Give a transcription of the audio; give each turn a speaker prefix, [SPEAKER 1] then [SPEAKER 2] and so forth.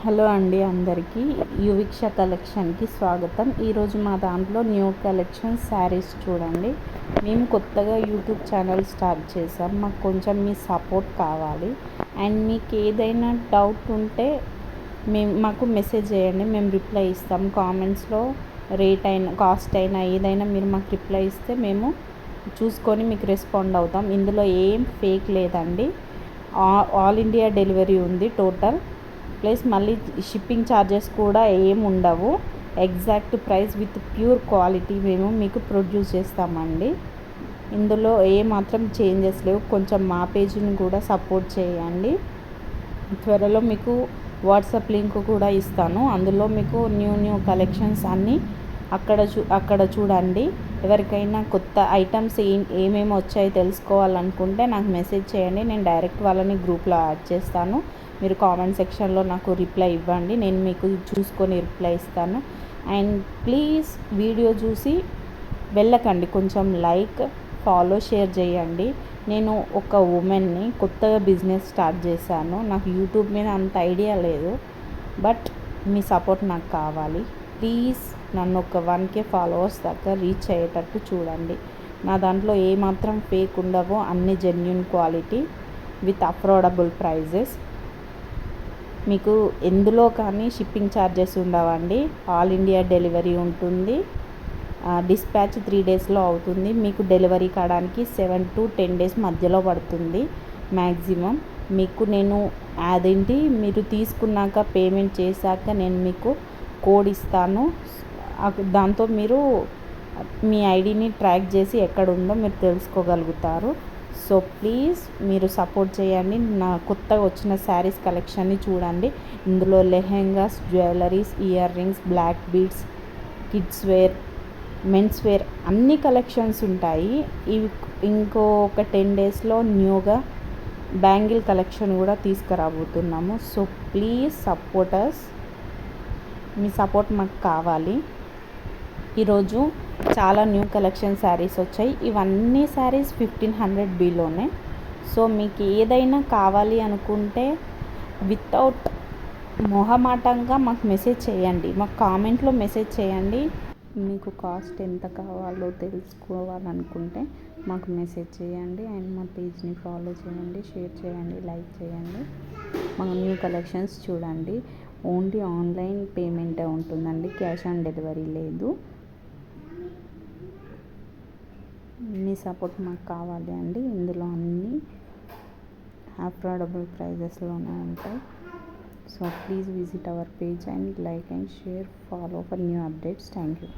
[SPEAKER 1] Hello అండి అందరికీ యువిక్ష కలెక్షన్కి స్వాగతం. ఈరోజు మా దాంట్లో న్యూ కలెక్షన్ శారీస్ చూడండి. మేము కొత్తగా యూట్యూబ్ ఛానల్ స్టార్ట్ చేసాం. మాకు కొంచెం మీ సపోర్ట్ కావాలి. అండ్ మీకు ఏదైనా డౌట్ ఉంటే మాకు మెసేజ్ చేయండి, మేము రిప్లై ఇస్తాం. కామెంట్స్లో రేట్ అయినా కాస్ట్ అయినా ఏదైనా మీరు మాకు రిప్లై ఇస్తే మేము చూసుకొని మీకు రెస్పాండ్ అవుతాం. ఇందులో ఏం ఫేక్ లేదండి. ఆల్ ఇండియా డెలివరీ ఉంది టోటల్. ప్లస్ మళ్ళీ షిప్పింగ్ ఛార్జెస్ కూడా ఏం ఉండవు. Exact price with pure quality మేము మీకు ప్రొడ్యూస్ చేస్తామండి. ఇందులో ఏ మాత్రం చేంజెస్ లేవు. కొంచెం మా పేజీని కూడా సపోర్ట్ చేయండి. త్వరలో మీకు వాట్సాప్ లింక్ కూడా ఇస్తాను. అందులో మీకు న్యూ కలెక్షన్స్ అన్నీ అక్కడ చూడండి. ఎవరికైనా కొత్త ఐటమ్స్ ఏమేమి వచ్చాయో తెలుసుకోవాలనుకుంటే నాకు మెసేజ్ చేయండి. నేను డైరెక్ట్ వాళ్ళని గ్రూప్లో యాడ్ చేస్తాను. మీరు కామెంట్ సెక్షన్లో నాకు రిప్లై ఇవ్వండి, నేను మీకు చూసుకొని రిప్లై ఇస్తాను. అండ్ ప్లీజ్ వీడియో చూసి వెళ్ళకండి, కొంచెం లైక్, ఫాలో, షేర్ చేయండి. నేను ఒక ఉమెన్ని, కొత్తగా బిజినెస్ స్టార్ట్ చేశాను. నాకు యూట్యూబ్ మీద అంత ఐడియా లేదు, బట్ మీ సపోర్ట్ నాకు కావాలి. ప్లీజ్ నన్ను ఒక 1K ఫాలోవర్స్ దాకా రీచ్ అయ్యేటట్టు చూడండి. నా దాంట్లో ఏమాత్రం ఫేక్ ఉండవో, అన్ని genuine quality with affordable prices. మీకు ఎందులో కానీ షిప్పింగ్ ఛార్జెస్ ఉండవండి. ఆల్ ఇండియా డెలివరీ ఉంటుంది. డిస్పాచ్ 3 డేస్లో అవుతుంది. మీకు డెలివరీ కావడానికి 7 to 10 డేస్ మధ్యలో పడుతుంది మ్యాక్సిమం. మీకు నేను అదేంటి మీరు తీసుకున్నాక పేమెంట్ చేశాక నేను మీకు కోడ్ ఇస్తాను. దాంతో మీరు మీ ఐడిని ట్రాక్ చేసి ఎక్కడ ఉందో మీరు తెలుసుకోగలుగుతారు. సో ప్లీజ్ మీరు సపోర్ట్ చేయండి. నా కొత్తగా వచ్చిన శారీస్ కలెక్షన్ని చూడండి. ఇందులో lehengas, jewelleries, ear rings, black beads, kids wear, mens wear అన్ని కలెక్షన్స్ ఉంటాయి. ఇవి ఒక 10 డేస్లో న్యూగా బ్యాంగిల్ కలెక్షన్ కూడా తీసుకురాబోతున్నాము. So please support us. మీ సపోర్ట్ మాకు కావాలి. ఈరోజు చాలా న్యూ కలెక్షన్ శారీస్ వచ్చాయి. ఇవన్నీ శారీస్ 1500 బిలోనే. సో మీకు ఏదైనా కావాలి అనుకుంటే వితౌట్ మొహమాటంగా మాకు మెసేజ్ చేయండి, మాకు కామెంట్లో మెసేజ్ చేయండి. మీకు కాస్ట్ ఎంత కావాలో తెలుసుకోవాలనుకుంటే మాకు మెసేజ్ చేయండి. అండ్ మా పేజ్ని ఫాలో చేయండి, షేర్ చేయండి, లైక్ చేయండి. మా న్యూ కలెక్షన్స్ చూడండి. ఓన్లీ ఆన్లైన్ పేమెంటే ఉంటుందండి, క్యాష్ ఆన్ డెలివరీ లేదు. మీ సపోర్ట్ మాకు కావాలి అండి. ఇందులో అన్నీ అఫోర్డబుల్ ప్రైజెస్లోనే ఉంటాయి. So please visit our page and like and share, follow for new updates. Thank you.